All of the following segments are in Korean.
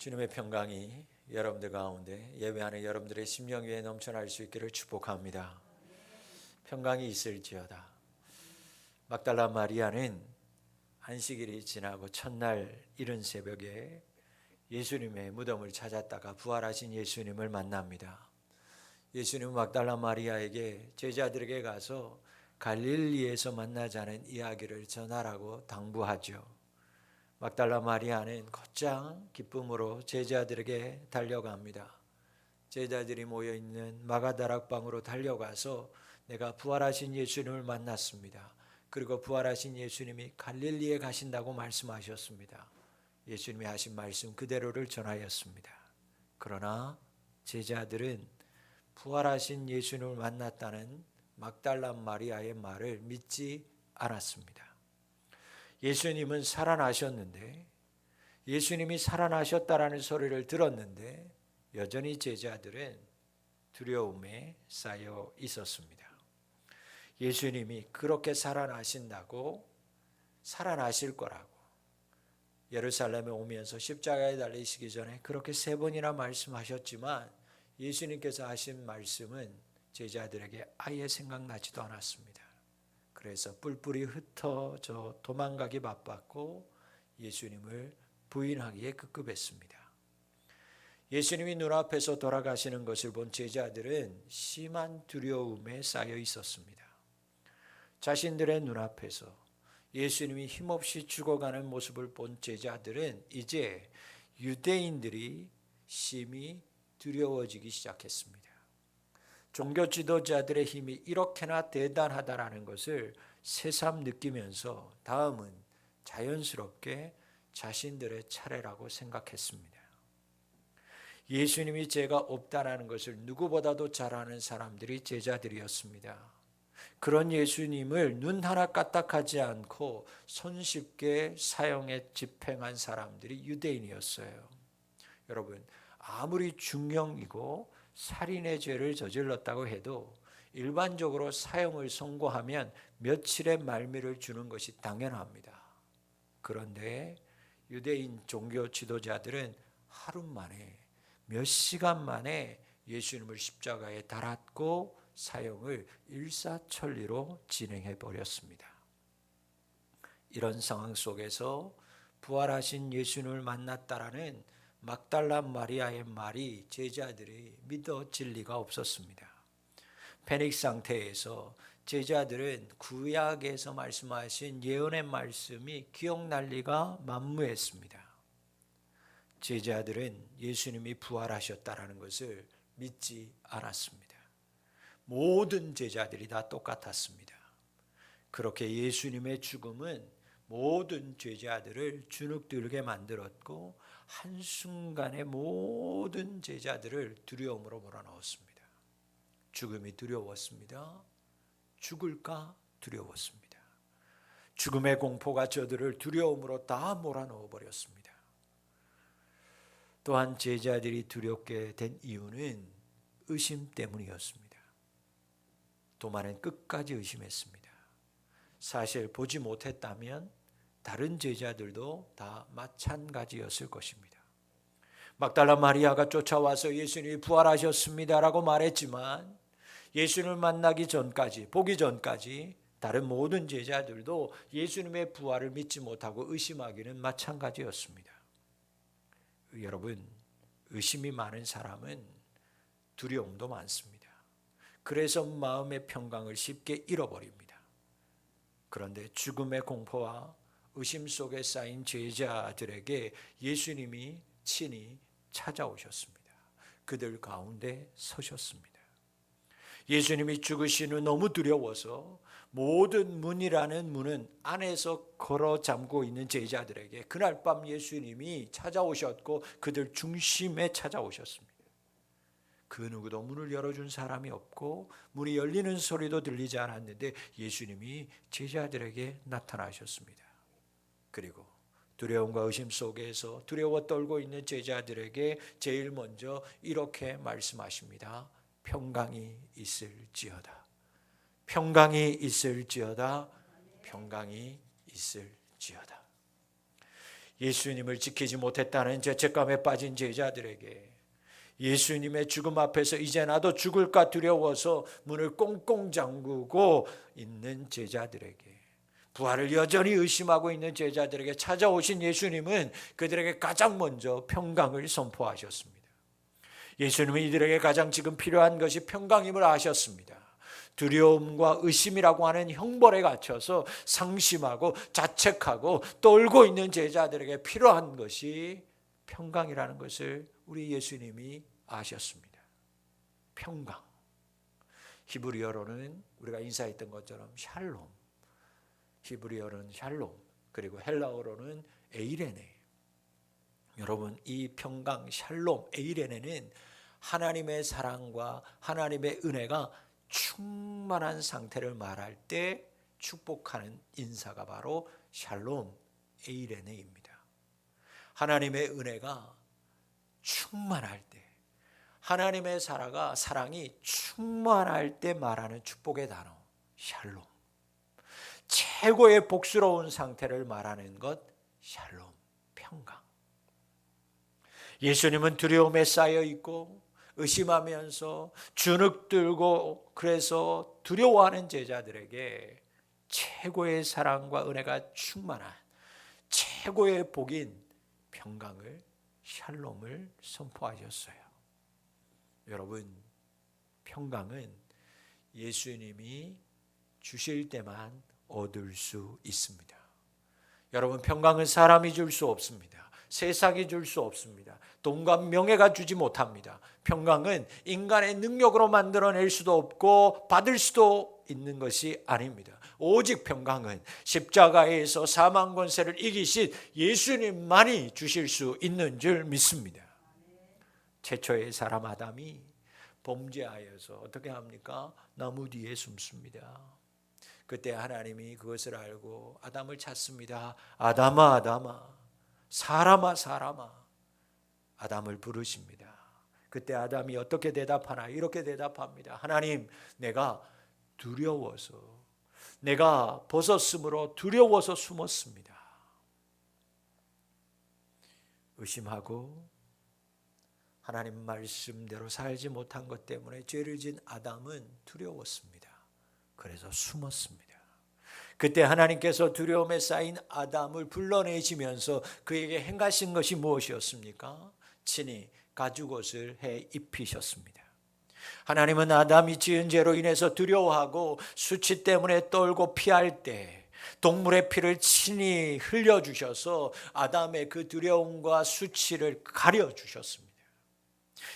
주님의 평강이 여러분들 가운데 예배하는 여러분들의 심령 위에 넘쳐날 수 있기를 축복합니다. 평강이 있을지어다. 막달라 마리아는 안식일이 지나고 첫날 이른 새벽에 예수님의 무덤을 찾았다가 부활하신 예수님을 만납니다. 예수님은 막달라 마리아에게 제자들에게 가서 갈릴리에서 만나자는 이야기를 전하라고 당부하죠. 막달라 마리아는 곧장 기쁨으로 제자들에게 달려갑니다. 제자들이 모여있는 마가다락방으로 달려가서 내가 부활하신 예수님을 만났습니다. 그리고 부활하신 예수님이 갈릴리에 가신다고 말씀하셨습니다. 예수님이 하신 말씀 그대로를 전하였습니다. 그러나 제자들은 부활하신 예수님을 만났다는 막달라 마리아의 말을 믿지 않았습니다. 예수님은 살아나셨는데, 예수님이 살아나셨다라는 소리를 들었는데 여전히 제자들은 두려움에 쌓여 있었습니다. 예수님이 그렇게 살아나신다고, 살아나실 거라고 예루살렘에 오면서 십자가에 달리시기 전에 그렇게 3번이나 말씀하셨지만 예수님께서 하신 말씀은 제자들에게 아예 생각나지도 않았습니다. 그래서 뿔뿔이 흩어져 도망가기 바빴고 예수님을 부인하기에 급급했습니다. 예수님이 눈앞에서 돌아가시는 것을 본 제자들은 심한 두려움에 쌓여 있었습니다. 자신들의 눈앞에서 예수님이 힘없이 죽어가는 모습을 본 제자들은 이제 유대인들이 심히 두려워지기 시작했습니다. 종교 지도자들의 힘이 이렇게나 대단하다라는 것을 새삼 느끼면서 다음은 자연스럽게 자신들의 차례라고 생각했습니다. 예수님이 죄가 없다라는 것을 누구보다도 잘 아는 사람들이 제자들이었습니다. 그런 예수님을 눈 하나 까딱하지 않고 손쉽게 사형에 집행한 사람들이 유대인이었어요. 여러분, 아무리 중형이고 살인의 죄를 저질렀다고 해도 일반적으로 사형을 선고하면 며칠의 말미를 주는 것이 당연합니다. 그런데 유대인 종교 지도자들은 하루 만에, 몇 시간 만에 예수님을 십자가에 달았고 사형을 일사천리로 진행해 버렸습니다. 이런 상황 속에서 부활하신 예수님을 만났다라는 막달라 마리아의 말이 제자들이 믿어질 리가 없었습니다. 패닉 상태에서 제자들은 구약에서 말씀하신 예언의 말씀이 기억날 리가 만무했습니다. 제자들은 예수님이 부활하셨다라는 것을 믿지 않았습니다. 모든 제자들이 다 똑같았습니다. 그렇게 예수님의 죽음은 모든 제자들을 주눅들게 만들었고 한순간에 모든 제자들을 두려움으로 몰아넣었습니다. 죽음이 두려웠습니다. 죽을까 두려웠습니다. 죽음의 공포가 저들을 두려움으로 다 몰아넣어 버렸습니다. 또한 제자들이 두렵게 된 이유는 의심 때문이었습니다. 도마는 끝까지 의심했습니다. 사실 보지 못했다면 다른 제자들도 다 마찬가지였을 것입니다. 막달라 마리아가 쫓아와서 예수님이 부활하셨습니다라고 말했지만 예수님을 만나기 전까지, 보기 전까지 다른 모든 제자들도 예수님의 부활을 믿지 못하고 의심하기는 마찬가지였습니다. 여러분, 의심이 많은 사람은 두려움도 많습니다. 그래서 마음의 평강을 쉽게 잃어버립니다. 그런데 죽음의 공포와 의심 속에 쌓인 제자들에게 예수님이 친히 찾아오셨습니다. 그들 가운데 서셨습니다. 예수님이 죽으신 후 너무 두려워서 모든 문이라는 문은 안에서 걸어 잠고 있는 제자들에게 그날 밤 예수님이 찾아오셨고 그들 중심에 찾아오셨습니다. 그 누구도 문을 열어준 사람이 없고 문이 열리는 소리도 들리지 않았는데 예수님이 제자들에게 나타나셨습니다. 그리고 두려움과 의심 속에서 두려워 떨고 있는 제자들에게 제일 먼저 이렇게 말씀하십니다. 평강이 있을지어다. 평강이 있을지어다. 평강이 있을지어다. 예수님을 지키지 못했다는 죄책감에 빠진 제자들에게 예수님의 죽음 앞에서 이제 나도 죽을까 두려워서 문을 꽁꽁 잠그고 있는 제자들에게, 부활을 여전히 의심하고 있는 제자들에게 찾아오신 예수님은 그들에게 가장 먼저 평강을 선포하셨습니다. 예수님은 이들에게 가장 지금 필요한 것이 평강임을 아셨습니다. 두려움과 의심이라고 하는 형벌에 갇혀서 상심하고 자책하고 떨고 있는 제자들에게 필요한 것이 평강이라는 것을 우리 예수님이 아셨습니다. 평강. 히브리어로는 우리가 인사했던 것처럼 샬롬. 히브리어로는 샬롬. 그리고 헬라어로는 에이레네. 여러분, 이 평강, 샬롬, 에이레네는 하나님의 사랑과 하나님의 은혜가 충만한 상태를 말할 때 축복하는 인사가 바로 샬롬, 에이레네입니다. 하나님의 은혜가 충만할 때, 하나님의 사랑이 충만할 때 말하는 축복의 단어 샬롬. 최고의 복스러운 상태를 말하는 것 샬롬, 평강. 예수님은 두려움에 쌓여 있고 의심하면서 주눅들고 그래서 두려워하는 제자들에게 최고의 사랑과 은혜가 충만한 최고의 복인 평강을, 샬롬을 선포하셨어요. 여러분, 평강은 예수님이 주실 때만 얻을 수 있습니다. 여러분, 평강은 사람이 줄 수 없습니다. 세상이 줄 수 없습니다. 돈과 명예가 주지 못합니다. 평강은 인간의 능력으로 만들어낼 수도 없고 받을 수도 있는 것이 아닙니다. 오직 평강은 십자가에서 사망 권세를 이기신 예수님만이 주실 수 있는 줄 믿습니다. 최초의 사람 아담이 범죄하여서 어떻게 합니까? 나무 뒤에 숨습니다. 그때 하나님이 그것을 알고 아담을 찾습니다. 아담아, 아담아, 사람아, 사람아. 아담을 부르십니다. 그때 아담이 어떻게 대답하나? 이렇게 대답합니다. 하나님, 내가 두려워서, 내가 벗었으므로 두려워서 숨었습니다. 의심하고 하나님 말씀대로 살지 못한 것 때문에 죄를 지은 아담은 두려웠습니다. 그래서 숨었습니다. 그때 하나님께서 두려움에 쌓인 아담을 불러내시면서 그에게 행하신 것이 무엇이었습니까? 친히 가죽옷을 해 입히셨습니다. 하나님은 아담이 지은 죄로 인해서 두려워하고 수치 때문에 떨고 피할 때 동물의 피를 친히 흘려주셔서 아담의 그 두려움과 수치를 가려주셨습니다.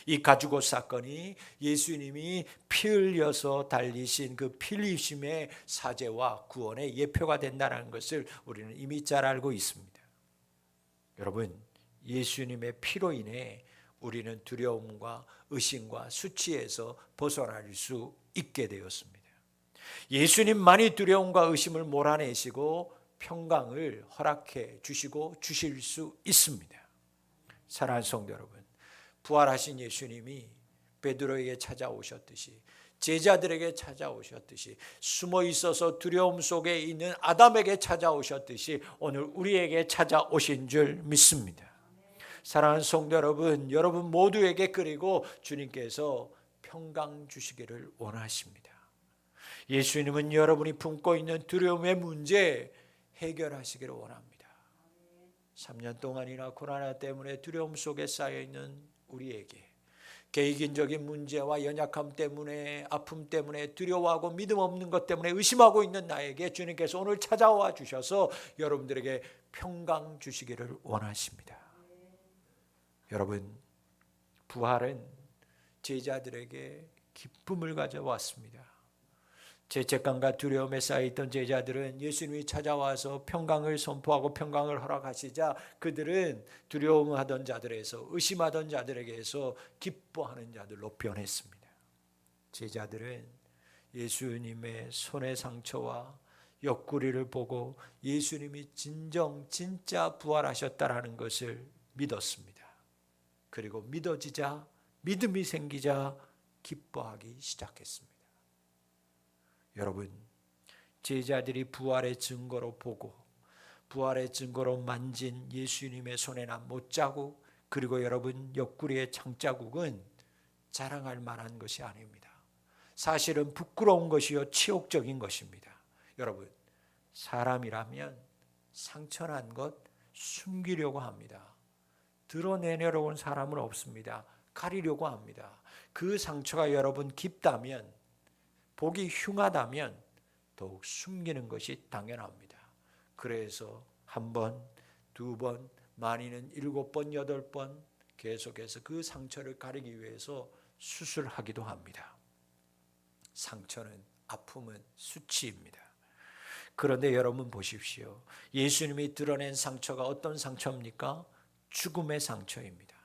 이 가죽옷 사건이 예수님이 피 흘려서 달리신 그 피 흘리심의 사제와 구원의 예표가 된다는 것을 우리는 이미 잘 알고 있습니다. 여러분, 예수님의 피로 인해 우리는 두려움과 의심과 수치에서 벗어날 수 있게 되었습니다. 예수님만이 두려움과 의심을 몰아내시고 평강을 허락해 주시고 주실 수 있습니다. 사랑하는 성도 여러분, 부활하신 예수님이 베드로에게 찾아오셨듯이, 제자들에게 찾아오셨듯이, 숨어 있어서 두려움 속에 있는 아담에게 찾아오셨듯이 오늘 우리에게 찾아오신 줄 믿습니다. 사랑하는 성도 여러분, 여러분 모두에게 그리고 주님께서 평강 주시기를 원하십니다. 예수님은 여러분이 품고 있는 두려움의 문제 해결하시기를 원합니다. 3년 동안이나 코로나 때문에 두려움 속에 쌓여있는 우리에게, 개인적인 문제와 연약함 때문에, 아픔 때문에, 두려워하고 믿음 없는 것 때문에 의심하고 있는 나에게 주님께서 오늘 찾아와 주셔서 여러분들에게 평강 주시기를 원하십니다. 여러분, 부활은 제자들에게 기쁨을 가져왔습니다. 죄책감과 두려움에 쌓여있던 제자들은 예수님이 찾아와서 평강을 선포하고 평강을 허락하시자 그들은 두려움하던 자들에서, 의심하던 자들에게서 기뻐하는 자들로 변했습니다. 제자들은 예수님의 손의 상처와 옆구리를 보고 예수님이 진짜 부활하셨다라는 것을 믿었습니다. 그리고 믿어지자, 믿음이 생기자 기뻐하기 시작했습니다. 여러분, 제자들이 부활의 증거로 보고 부활의 증거로 만진 예수님의 손에 난 못자국, 그리고 여러분 옆구리의 창자국은 자랑할 만한 것이 아닙니다. 사실은 부끄러운 것이요 치욕적인 것입니다. 여러분, 사람이라면 상처난 것 숨기려고 합니다. 드러내려고 온 사람은 없습니다. 가리려고 합니다. 그 상처가 여러분 깊다면, 보기 흉하다면 더욱 숨기는 것이 당연합니다. 그래서 한 번, 두 번, 많이는 7번, 8번 계속해서 그 상처를 가리기 위해서 수술하기도 합니다. 상처는, 아픔은 수치입니다. 그런데 여러분 보십시오. 예수님이 드러낸 상처가 어떤 상처입니까? 죽음의 상처입니다.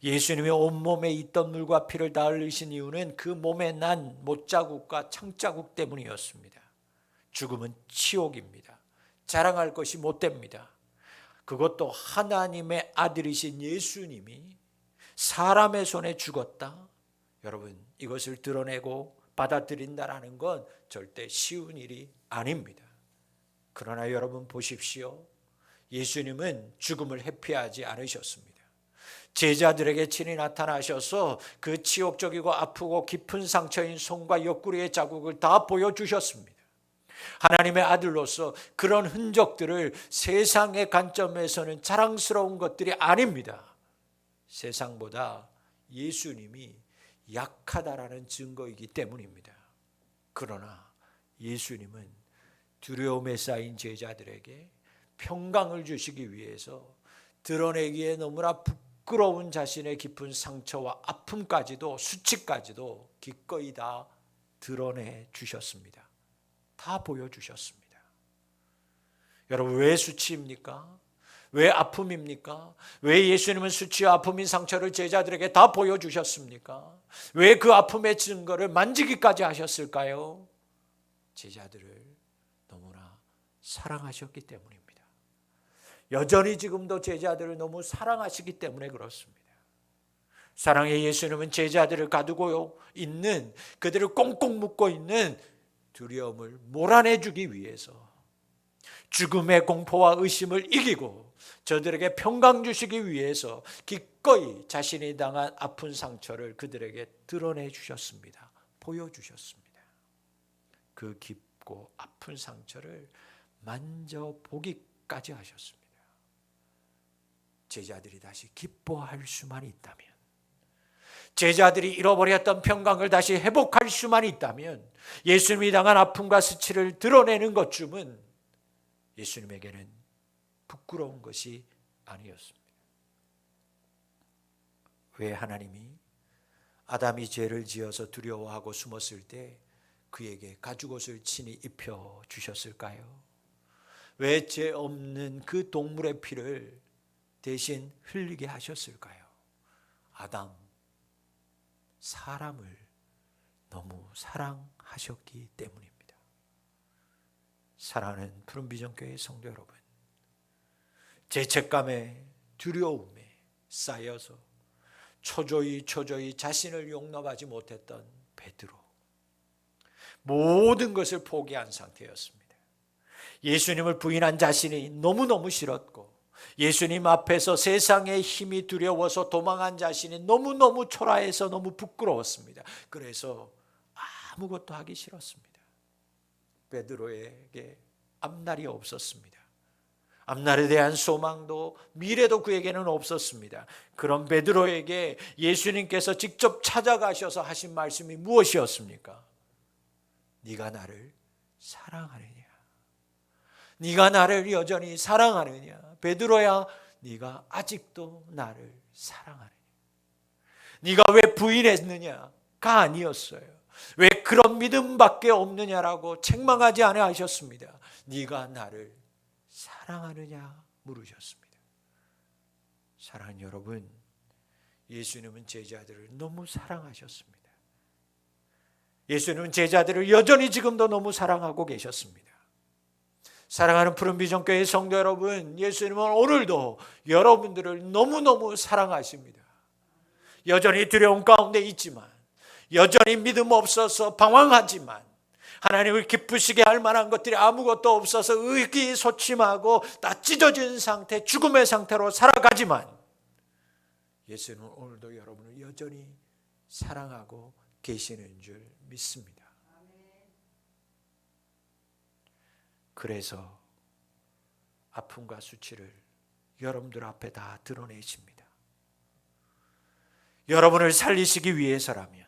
예수님이 온몸에 있던 물과 피를 다 흘리신 이유는 그 몸에 난 못자국과 창자국 때문이었습니다. 죽음은 치욕입니다. 자랑할 것이 못됩니다. 그것도 하나님의 아들이신 예수님이 사람의 손에 죽었다. 여러분, 이것을 드러내고 받아들인다라는 건 절대 쉬운 일이 아닙니다. 그러나 여러분 보십시오. 예수님은 죽음을 회피하지 않으셨습니다. 제자들에게 친히 나타나셔서 그 치욕적이고 아프고 깊은 상처인 손과 옆구리의 자국을 다 보여주셨습니다. 하나님의 아들로서 그런 흔적들을 세상의 관점에서는 자랑스러운 것들이 아닙니다. 세상보다 예수님이 약하다라는 증거이기 때문입니다. 그러나 예수님은 두려움에 쌓인 제자들에게 평강을 주시기 위해서 드러내기에 너무나 부끄러운 자신의 깊은 상처와 아픔까지도, 수치까지도 기꺼이 다 드러내 주셨습니다. 다 보여주셨습니다. 여러분, 왜 수치입니까? 왜 아픔입니까? 왜 예수님은 수치와 아픔인 상처를 제자들에게 다 보여주셨습니까? 왜 그 아픔의 증거를 만지기까지 하셨을까요? 제자들을 너무나 사랑하셨기 때문입니다. 여전히 지금도 제자들을 너무 사랑하시기 때문에 그렇습니다. 사랑의 예수님은 제자들을 가두고 있는, 그들을 꽁꽁 묶고 있는 두려움을 몰아내주기 위해서 죽음의 공포와 의심을 이기고 저들에게 평강 주시기 위해서 기꺼이 자신이 당한 아픈 상처를 그들에게 드러내 주셨습니다. 보여주셨습니다. 그 깊고 아픈 상처를 만져보기까지 하셨습니다. 제자들이 다시 기뻐할 수만 있다면, 제자들이 잃어버렸던 평강을 다시 회복할 수만 있다면, 예수님이 당한 아픔과 수치를 드러내는 것쯤은 예수님에게는 부끄러운 것이 아니었습니다. 왜 하나님이 아담이 죄를 지어서 두려워하고 숨었을 때 그에게 가죽옷을 친히 입혀 주셨을까요? 왜 죄 없는 그 동물의 피를 대신 흘리게 하셨을까요? 아담, 사람을 너무 사랑하셨기 때문입니다. 사랑하는 푸른비전교회 성도 여러분, 죄책감에 두려움에 쌓여서 초조히 자신을 용납하지 못했던 베드로, 모든 것을 포기한 상태였습니다. 예수님을 부인한 자신이 너무너무 싫었고, 예수님 앞에서 세상의 힘이 두려워서 도망한 자신이 너무너무 초라해서 너무 부끄러웠습니다. 그래서 아무것도 하기 싫었습니다. 베드로에게 앞날이 없었습니다. 앞날에 대한 소망도 미래도 그에게는 없었습니다. 그런 베드로에게 예수님께서 직접 찾아가셔서 하신 말씀이 무엇이었습니까? 네가 나를 사랑하느냐? 네가 나를 여전히 사랑하느냐? 베드로야, 네가 아직도 나를 사랑하느냐? 네가 왜 부인했느냐가 아니었어요. 왜 그런 믿음밖에 없느냐라고 책망하지 않아 하셨습니다. 네가 나를 사랑하느냐 물으셨습니다. 사랑하는 여러분, 예수님은 제자들을 너무 사랑하셨습니다. 예수님은 제자들을 여전히 지금도 너무 사랑하고 계셨습니다. 사랑하는 푸른비전교회 성도 여러분, 예수님은 오늘도 여러분들을 너무너무 사랑하십니다. 여전히 두려움 가운데 있지만, 여전히 믿음 없어서 방황하지만, 하나님을 기쁘시게 할 만한 것들이 아무것도 없어서 의기소침하고 다 찢어진 상태, 죽음의 상태로 살아가지만 예수는 오늘도 여러분을 여전히 사랑하고 계시는 줄 믿습니다. 그래서 아픔과 수치를 여러분들 앞에 다 드러내십니다. 여러분을 살리시기 위해서라면,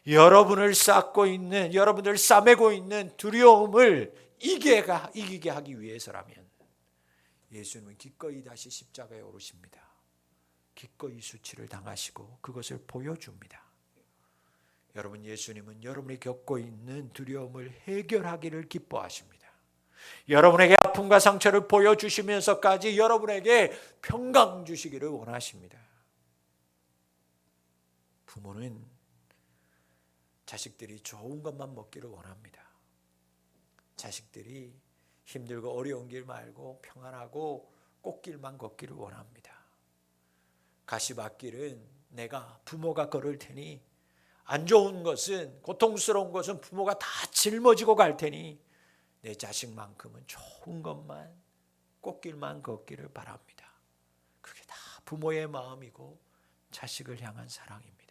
여러분을 쌓고 있는, 여러분을 싸매고 있는 두려움을 이기게 하기 위해서라면 예수님은 기꺼이 다시 십자가에 오르십니다. 기꺼이 수치를 당하시고 그것을 보여줍니다. 여러분, 예수님은 여러분이 겪고 있는 두려움을 해결하기를 기뻐하십니다. 여러분에게 아픔과 상처를 보여주시면서까지 여러분에게 평강 주시기를 원하십니다. 부모는 자식들이 좋은 것만 먹기를 원합니다. 자식들이 힘들고 어려운 길 말고 평안하고 꽃길만 걷기를 원합니다. 가시밭길은 내가 부모가 걸을 테니, 안 좋은 것은, 고통스러운 것은 부모가 다 짊어지고 갈 테니 내 자식만큼은 좋은 것만, 꽃길만 걷기를 바랍니다. 그게 다 부모의 마음이고 자식을 향한 사랑입니다.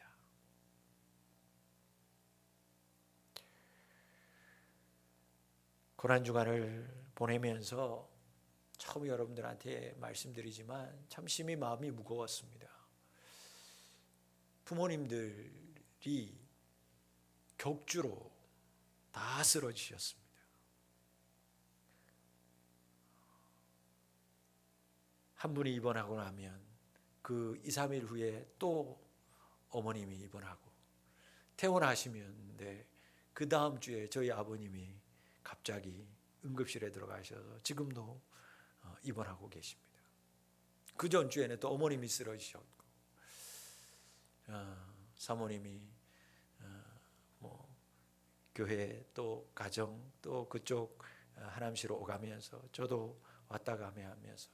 고난주간을 보내면서 처음 여러분들한테 말씀드리지만 참 심히 마음이 무거웠습니다. 부모님들이 격주로 다 쓰러지셨습니다. 한 분이 입원하고 나면 그 2, 3일 후에 또 어머님이 입원하고 퇴원하시는데 그 다음 주에 저희 아버님이 갑자기 응급실에 들어가셔서 지금도 입원하고 계십니다. 그 전주에는 또 어머님이 쓰러지셨고 사모님이 교회 또 가정 또 그쪽 하남시로 오가면서 저도 왔다 가며 하면서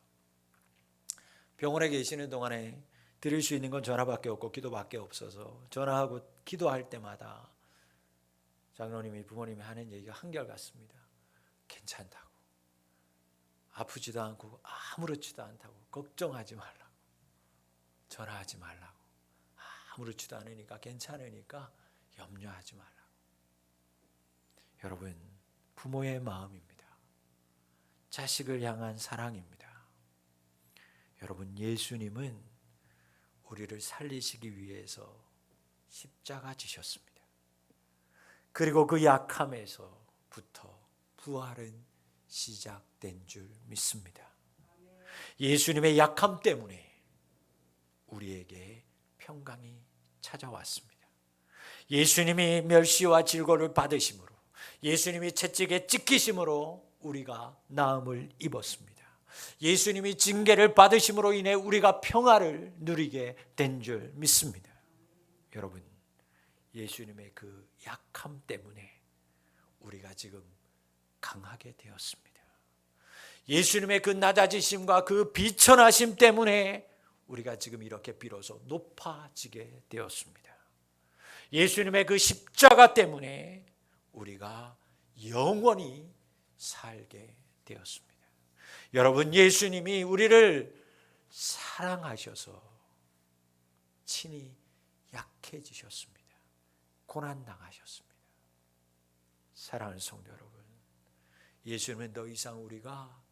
병원에 계시는 동안에 드릴 수 있는 건 전화밖에 없고 기도밖에 없어서 전화하고 기도할 때마다 장로님이 부모님이 하는 얘기가 한결같습니다. 괜찮다고, 아프지도 않고 아무렇지도 않다고, 걱정하지 말라고, 전화하지 말라고, 아무렇지도 않으니까 괜찮으니까 염려하지 말라고. 여러분, 부모의 마음입니다. 자식을 향한 사랑입니다. 여러분, 예수님은 우리를 살리시기 위해서 십자가 지셨습니다. 그리고 그 약함에서부터 부활은 시작된 줄 믿습니다. 예수님의 약함 때문에 우리에게 평강이 찾아왔습니다. 예수님이 멸시와 질고를 받으심으로, 예수님이 채찍에 찢기심으로 우리가 나음을 입었습니다. 예수님이 징계를 받으심으로 인해 우리가 평화를 누리게 된 줄 믿습니다. 여러분, 예수님의 그 약함 때문에 우리가 지금 강하게 되었습니다. 예수님의 그 낮아지심과 그 비천하심 때문에 우리가 지금 이렇게 비로소 높아지게 되었습니다. 예수님의 그 십자가 때문에 우리가 영원히 살게 되었습니다. 여러분, 예수님이 우리를 사랑하셔서 친히 약해지셨습니다. 고난당하셨습니다. 사랑하는 성도 여러분, 예수님은 더 이상 우리가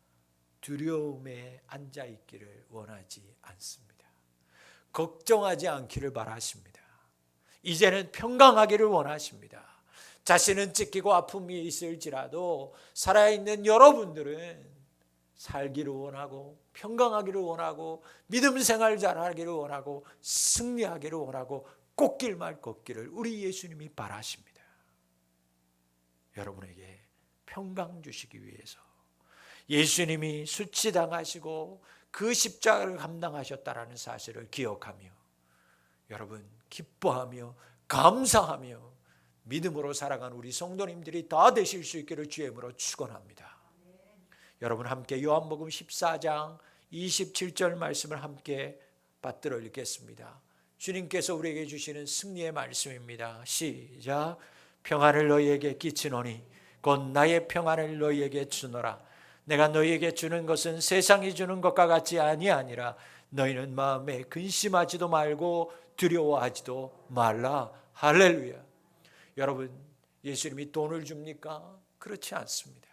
두려움에 앉아있기를 원하지 않습니다. 걱정하지 않기를 바라십니다. 이제는 평강하기를 원하십니다. 자신은 찢기고 아픔이 있을지라도 살아있는 여러분들은 살기를 원하고 평강하기를 원하고 믿음 생활 잘하기를 원하고 승리하기를 원하고 꽃길만 걷기를 우리 예수님이 바라십니다. 여러분에게 평강 주시기 위해서 예수님이 수치당하시고 그 십자가를 감당하셨다라는 사실을 기억하며 여러분 기뻐하며 감사하며 믿음으로 살아간 우리 성도님들이 다 되실 수 있기를 주의 이름으로 축원합니다. 여러분 함께 요한복음 14장 27절 말씀을 함께 받들어 읽겠습니다. 주님께서 우리에게 주시는 승리의 말씀입니다. 시작. 평안을 너희에게 끼치노니 곧 나의 평안을 너희에게 주노라. 내가 너희에게 주는 것은 세상이 주는 것과 같지 아니하니라. 너희는 마음에 근심하지도 말고 두려워하지도 말라. 할렐루야. 여러분, 예수님이 돈을 줍니까? 그렇지 않습니다.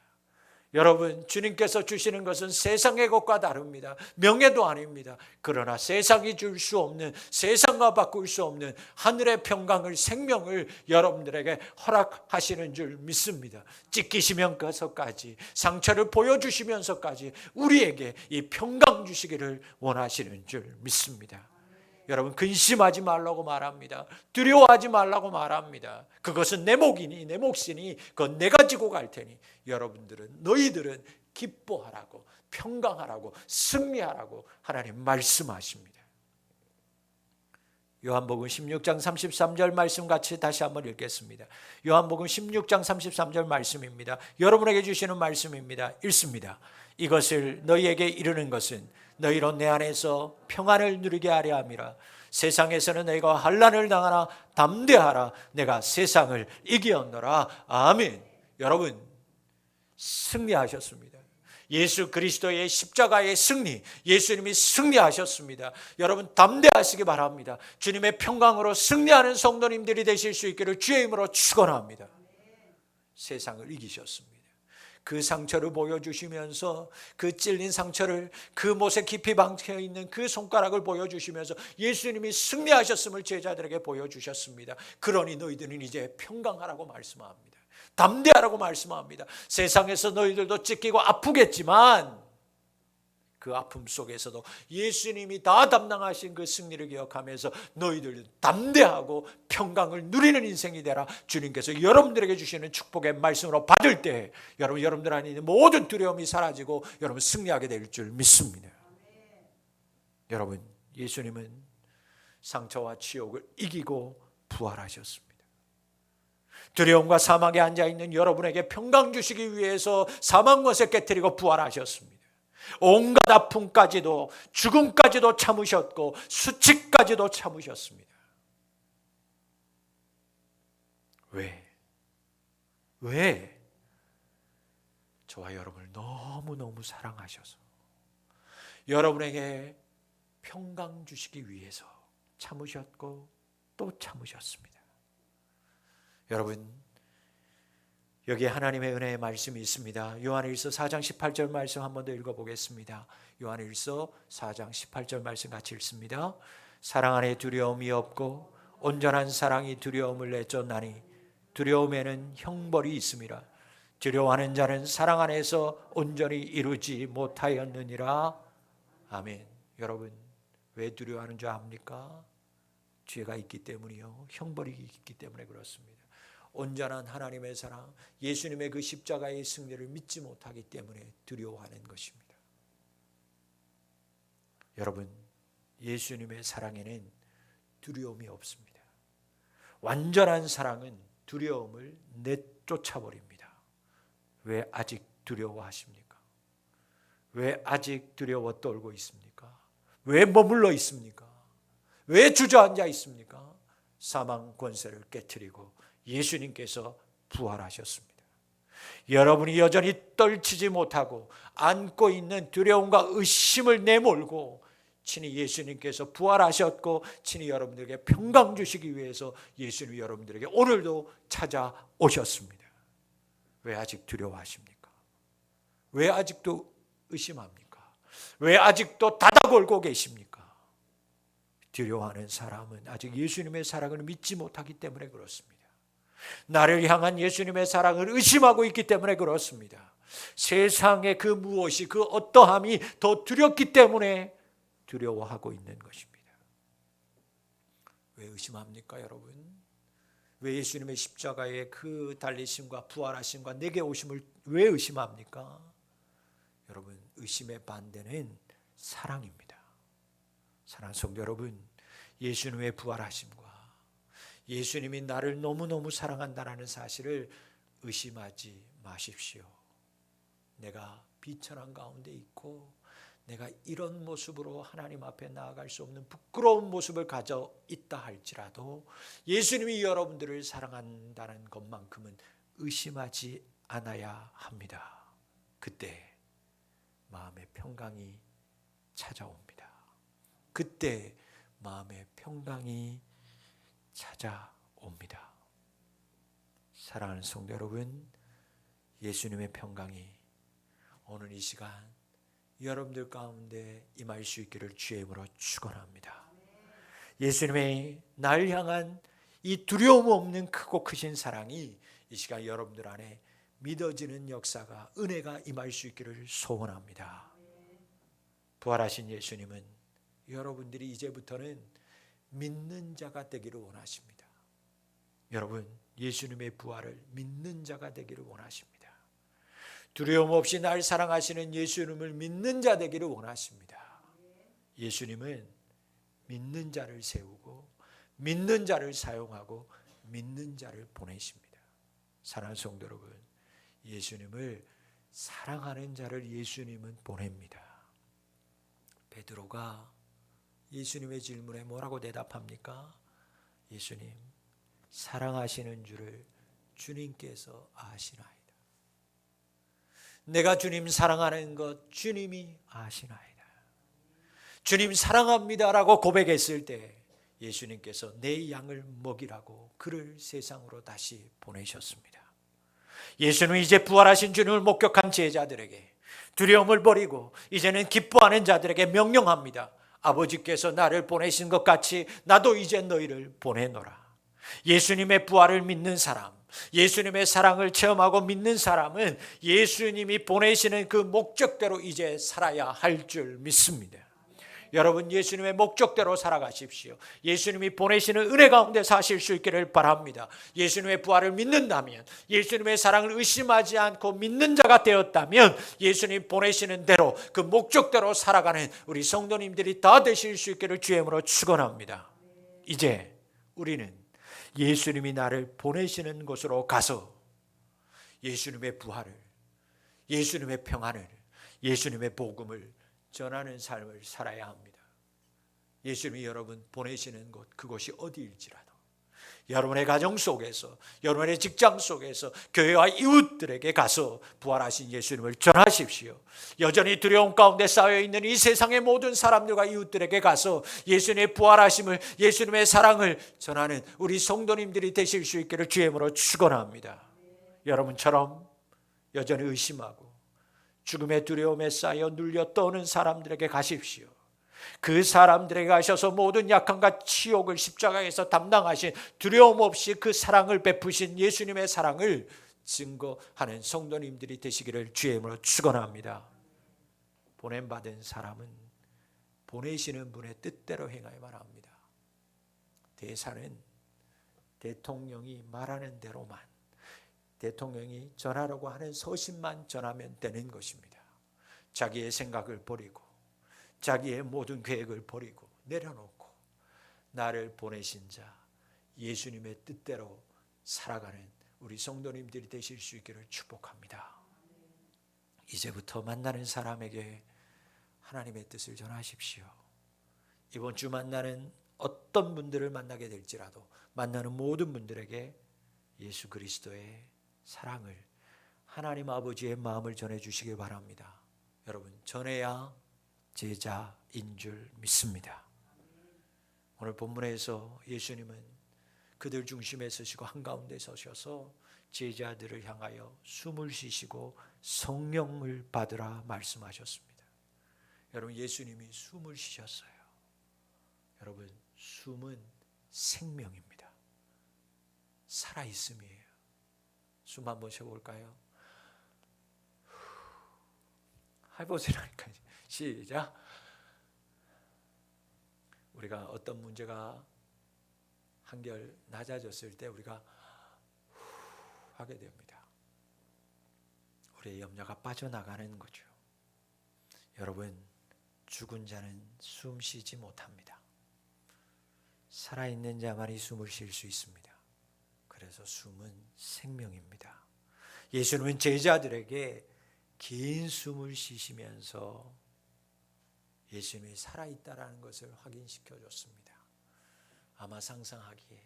여러분, 주님께서 주시는 것은 세상의 것과 다릅니다. 명예도 아닙니다. 그러나 세상이 줄 수 없는, 세상과 바꿀 수 없는 하늘의 평강을, 생명을 여러분들에게 허락하시는 줄 믿습니다. 찢기시면서까지, 상처를 보여주시면서까지 우리에게 이 평강 주시기를 원하시는 줄 믿습니다. 여러분, 근심하지 말라고 말합니다. 두려워하지 말라고 말합니다. 그것은 내 몫이니, 내 몫이니 그건 내가 지고 갈 테니 너희들은 기뻐하라고, 평강하라고, 승리하라고 하나님 말씀하십니다. 요한복음 16장 33절 말씀 같이 다시 한번 읽겠습니다. 요한복음 16장 33절 말씀입니다. 여러분에게 주시는 말씀입니다. 읽습니다. 이것을 너희에게 이르는 것은 너희로 내 안에서 평안을 누리게 하려 함이라. 세상에서는 너희가 환난을 당하나 담대하라. 내가 세상을 이기었노라. 아멘. 여러분, 승리하셨습니다. 예수 그리스도의 십자가의 승리, 예수님이 승리하셨습니다. 여러분, 담대하시기 바랍니다. 주님의 평강으로 승리하는 성도님들이 되실 수 있기를 주의 이름으로 축원합니다. 세상을 이기셨습니다. 그 상처를 보여주시면서, 그 찔린 상처를, 그 못에 깊이 박혀있는 그 손가락을 보여주시면서 예수님이 승리하셨음을 제자들에게 보여주셨습니다. 그러니 너희들은 이제 평강하라고 말씀합니다. 담대하라고 말씀합니다. 세상에서 너희들도 찢기고 아프겠지만 그 아픔 속에서도 예수님이 다 담당하신 그 승리를 기억하면서 너희들 담대하고 평강을 누리는 인생이 되라. 주님께서 여러분들에게 주시는 축복의 말씀으로 받을 때 여러분들 안에 있는 모든 두려움이 사라지고 여러분 승리하게 될 줄 믿습니다. 여러분, 예수님은 상처와 치욕을 이기고 부활하셨습니다. 두려움과 사망에 앉아있는 여러분에게 평강 주시기 위해서 사망것을 깨뜨리고 부활하셨습니다. 온갖 아픔까지도, 죽음까지도 참으셨고 수치까지도 참으셨습니다. 왜? 저와 여러분을 너무너무 사랑하셔서 여러분에게 평강 주시기 위해서 참으셨고 또 참으셨습니다. 여러분, 여기에 하나님의 은혜의 말씀이 있습니다. 요한일서 4장 18절 말씀 한 번 더 읽어보겠습니다. 요한일서 4장 18절 말씀 같이 읽습니다. 사랑 안에 두려움이 없고 온전한 사랑이 두려움을 내쫓나니 두려움에는 형벌이 있음이라. 두려워하는 자는 사랑 안에서 온전히 이루지 못하였느니라. 아멘. 여러분, 왜 두려워하는 줄 압니까? 죄가 있기 때문이요, 형벌이 있기 때문에 그렇습니다. 온전한 하나님의 사랑, 예수님의 그 십자가의 승리를 믿지 못하기 때문에 두려워하는 것입니다. 여러분, 예수님의 사랑에는 두려움이 없습니다. 완전한 사랑은 두려움을 내쫓아버립니다. 왜 아직 두려워하십니까? 왜 아직 두려워 떨고 있습니까? 왜 머물러 있습니까? 왜 주저앉아 있습니까? 사망 권세를 깨트리고 예수님께서 부활하셨습니다. 여러분이 여전히 떨치지 못하고 안고 있는 두려움과 의심을 내몰고 친히 예수님께서 부활하셨고 친히 여러분들에게 평강 주시기 위해서 예수님이 여러분들에게 오늘도 찾아오셨습니다. 왜 아직 두려워하십니까? 왜 아직도 의심합니까? 왜 아직도 닫아걸고 계십니까? 두려워하는 사람은 아직 예수님의 사랑을 믿지 못하기 때문에 그렇습니다. 나를 향한 예수님의 사랑을 의심하고 있기 때문에 그렇습니다. 세상의 그 무엇이, 그 어떠함이 더 두렵기 때문에 두려워하고 있는 것입니다. 왜 의심합니까, 여러분? 왜 예수님의 십자가의 그 달리심과 부활하심과 내게 오심을 왜 의심합니까? 여러분, 의심의 반대는 사랑입니다. 사랑하는 성도 여러분, 예수님의 부활하심과 예수님이 나를 너무너무 사랑한다는 사실을 의심하지 마십시오. 내가 비천한 가운데 있고 내가 이런 모습으로 하나님 앞에 나아갈 수 없는 부끄러운 모습을 가져 있다 할지라도 예수님이 여러분들을 사랑한다는 것만큼은 의심하지 않아야 합니다. 그때 마음의 평강이 찾아옵니다. 그때 마음의 평강이 찾아옵니다. 사랑하는 성도 여러분, 예수님의 평강이 오늘 이 시간 여러분들 가운데 임할 수 있기를 주의 이름으로 축원합니다. 예수님의 날 향한 이 두려움 없는 크고 크신 사랑이 이 시간 여러분들 안에 믿어지는 역사가, 은혜가 임할 수 있기를 소원합니다. 부활하신 예수님은 여러분들이 이제부터는 믿는 자가 되기를 원하십니다. 여러분, 예수님의 부활을 믿는 자가 되기를 원하십니다. 두려움 없이 날 사랑하시는 예수님을 믿는 자 되기를 원하십니다. 예수님은 믿는 자를 세우고 믿는 자를 사용하고 믿는 자를 보내십니다. 사랑하는 성도 여러분, 예수님을 사랑하는 자를 예수님은 보냅니다. 베드로가 예수님의 질문에 뭐라고 대답합니까? 예수님, 사랑하시는 줄을 주님께서 아시나이다. 내가 주님 사랑하는 것 주님이 아시나이다. 주님 사랑합니다라고 고백했을 때 예수님께서 내 양을 먹이라고 그를 세상으로 다시 보내셨습니다. 예수님은 이제 부활하신 주님을 목격한 제자들에게 두려움을 버리고 이제는 기뻐하는 자들에게 명령합니다. 아버지께서 나를 보내신 것 같이 나도 이제 너희를 보내노라. 예수님의 부활을 믿는 사람, 예수님의 사랑을 체험하고 믿는 사람은 예수님이 보내시는 그 목적대로 이제 살아야 할 줄 믿습니다. 여러분, 예수님의 목적대로 살아가십시오. 예수님이 보내시는 은혜 가운데 사실 수 있기를 바랍니다. 예수님의 부활을 믿는다면, 예수님의 사랑을 의심하지 않고 믿는 자가 되었다면 예수님 보내시는 대로 그 목적대로 살아가는 우리 성도님들이 다 되실 수 있기를 주의 이름으로 축원합니다. 이제 우리는 예수님이 나를 보내시는 곳으로 가서 예수님의 부활을, 예수님의 평안을, 예수님의 복음을 전하는 삶을 살아야 합니다. 예수님이 여러분 보내시는 곳, 그곳이 어디일지라도 여러분의 가정 속에서, 여러분의 직장 속에서 교회와 이웃들에게 가서 부활하신 예수님을 전하십시오. 여전히 두려움 가운데 쌓여있는 이 세상의 모든 사람들과 이웃들에게 가서 예수님의 부활하심을, 예수님의 사랑을 전하는 우리 성도님들이 되실 수 있기를 주의 이름으로 축원합니다. 여러분처럼 여전히 의심하고 죽음의 두려움에 쌓여 눌려 떠오는 사람들에게 가십시오. 그 사람들에게 가셔서 모든 약함과 치욕을 십자가에서 담당하신 두려움 없이 그 사랑을 베푸신 예수님의 사랑을 증거하는 성도님들이 되시기를 주의 이름으로 축원합니다. 보냄받은 사람은 보내시는 분의 뜻대로 행해야만 합니다. 대사는 대통령이 말하는 대로만, 대통령이 전하라고 하는 서신만 전하면 되는 것입니다. 자기의 생각을 버리고 자기의 모든 계획을 버리고 내려놓고 나를 보내신 자 예수님의 뜻대로 살아가는 우리 성도님들이 되실 수 있기를 축복합니다. 이제부터 만나는 사람에게 하나님의 뜻을 전하십시오. 이번 주 만나는 어떤 분들을 만나게 될지라도 만나는 모든 분들에게 예수 그리스도의 사랑을, 하나님 아버지의 마음을 전해주시기 바랍니다. 여러분, 전해야 제자인 줄 믿습니다. 오늘 본문에서 예수님은 그들 중심에 서시고 한가운데 서셔서 제자들을 향하여 숨을 쉬시고 성령을 받으라 말씀하셨습니다. 여러분, 예수님이 숨을 쉬셨어요. 여러분, 숨은 생명입니다. 살아있음이에요. 숨 한번 쉬어볼까요? 해보시라니까요. 시작. 우리가 어떤 문제가 한결 낮아졌을 때 우리가 하게 됩니다. 우리의 염려가 빠져나가는 거죠. 여러분, 죽은 자는 숨 쉬지 못합니다. 살아있는 자만이 숨을 쉴 수 있습니다. 그래서 숨은 생명입니다. 예수님은 제자들에게 긴 숨을 쉬시면서 예수님이 살아있다라는 것을 확인시켜 줬습니다. 아마 상상하기에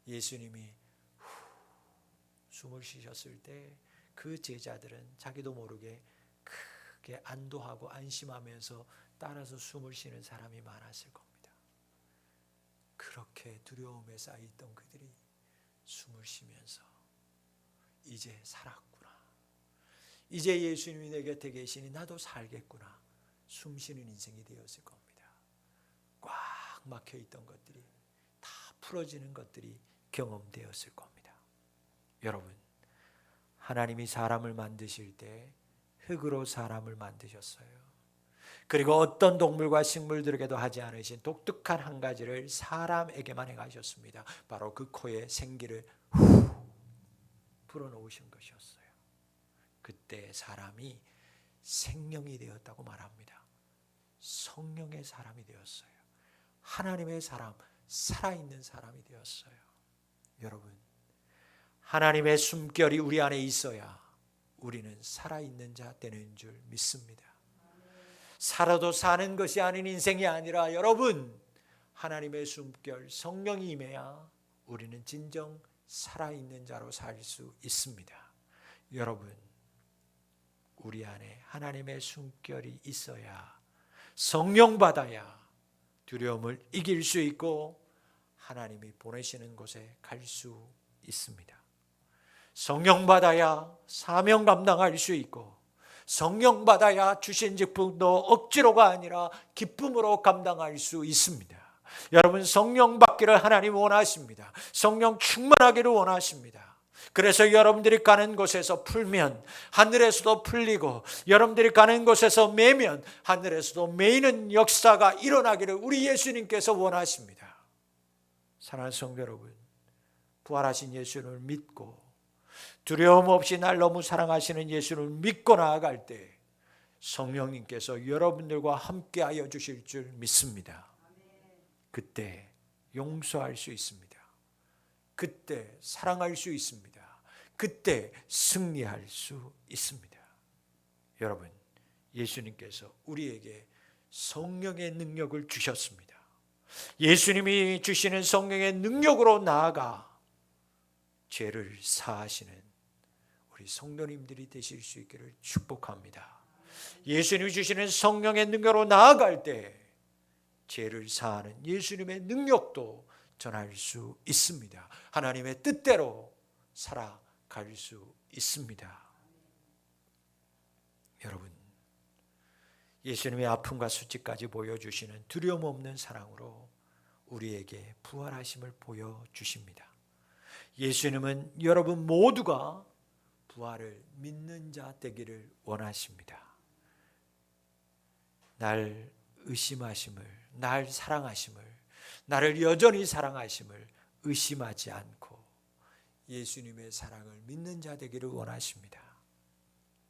예수님이 숨을 쉬셨을 때 그 제자들은 자기도 모르게 크게 안도하고 안심하면서 따라서 숨을 쉬는 사람이 많았을 겁니다. 그렇게 두려움에 쌓여있던 그들이 숨을 쉬면서 이제 살았구나, 이제 예수님이 내 곁에 계시니 나도 살겠구나, 숨 쉬는 인생이 되었을 겁니다. 꽉 막혀있던 것들이 다 풀어지는 것들이 경험되었을 겁니다. 여러분, 하나님이 사람을 만드실 때 흙으로 사람을 만드셨어요. 그리고 어떤 동물과 식물들에게도 하지 않으신 독특한 한 가지를 사람에게만 행하셨습니다. 바로 그 코에 생기를 불어넣으신 것이었어요. 그때 사람이 생명이 되었다고 말합니다. 성령의 사람이 되었어요. 하나님의 사람, 살아있는 사람이 되었어요. 여러분, 하나님의 숨결이 우리 안에 있어야 우리는 살아있는 자 되는 줄 믿습니다. 살아도 사는 것이 아닌 인생이 아니라 여러분, 하나님의 숨결, 성령이 임해야 우리는 진정 살아있는 자로 살 수 있습니다. 여러분, 우리 안에 하나님의 숨결이 있어야, 성령 받아야 두려움을 이길 수 있고 하나님이 보내시는 곳에 갈 수 있습니다. 성령 받아야 사명 감당할 수 있고, 성령 받아야 주신 직분도 억지로가 아니라 기쁨으로 감당할 수 있습니다. 여러분, 성령 받기를 하나님 원하십니다. 성령 충만하기를 원하십니다. 그래서 여러분들이 가는 곳에서 풀면 하늘에서도 풀리고, 여러분들이 가는 곳에서 매면 하늘에서도 매이는 역사가 일어나기를 우리 예수님께서 원하십니다. 사랑하는 성도 여러분, 부활하신 예수를 믿고 두려움 없이 날 너무 사랑하시는 예수를 믿고 나아갈 때 성령님께서 여러분들과 함께하여 주실 줄 믿습니다. 그때 용서할 수 있습니다. 그때 사랑할 수 있습니다. 그때 승리할 수 있습니다. 여러분, 예수님께서 우리에게 성령의 능력을 주셨습니다. 예수님이 주시는 성령의 능력으로 나아가 죄를 사하시는 우리 성도님들이 되실 수 있기를 축복합니다. 예수님이 주시는 성령의 능력으로 나아갈 때 죄를 사하는 예수님의 능력도 전할 수 있습니다. 하나님의 뜻대로 살아갈 수 있습니다. 여러분, 예수님의 아픔과 수치까지 보여주시는 두려움 없는 사랑으로 우리에게 부활하심을 보여주십니다. 예수님은 여러분 모두가 부활을 믿는 자 되기를 원하십니다. 날 의심하심을, 날 사랑하심을, 나를 여전히 사랑하심을 의심하지 않고 예수님의 사랑을 믿는 자 되기를 원하십니다.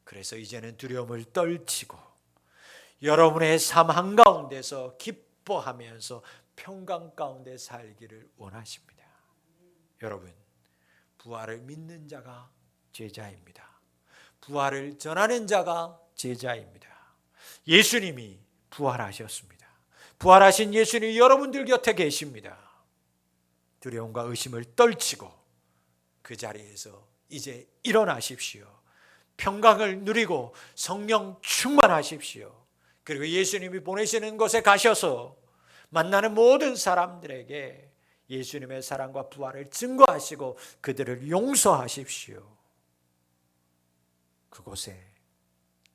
그래서 이제는 두려움을 떨치고 여러분의 삶 한가운데서 기뻐하면서 평강 가운데 살기를 원하십니다. 여러분, 부활을 믿는 자가 제자입니다. 부활을 전하는 자가 제자입니다. 예수님이 부활하셨습니다. 부활하신 예수님이 여러분들 곁에 계십니다. 두려움과 의심을 떨치고 그 자리에서 이제 일어나십시오. 평강을 누리고 성령 충만하십시오. 그리고 예수님이 보내시는 곳에 가셔서 만나는 모든 사람들에게 예수님의 사랑과 부활을 증거하시고 그들을 용서하십시오. 그곳에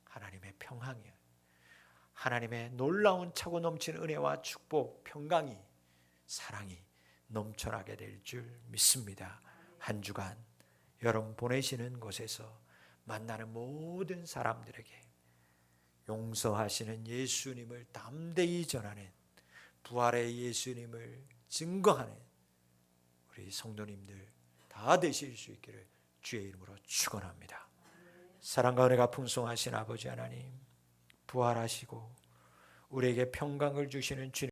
하나님의 평강이, 하나님의 놀라운 차고 넘치는 은혜와 축복, 평강이, 사랑이 넘쳐나게 될 줄 믿습니다. 한 주간 여러분 보내시는 곳에서 만나는 모든 사람들에게 용서하시는 예수님을 담대히 전하는, 부활의 예수님을 증거하는 우리 성도님들 다 되실 수 있기를 주의 이름으로 축원합니다. 사랑과 은혜가 풍성하신 아버지 하나님, 부활하시고 우리에게 평강을 주시는 주님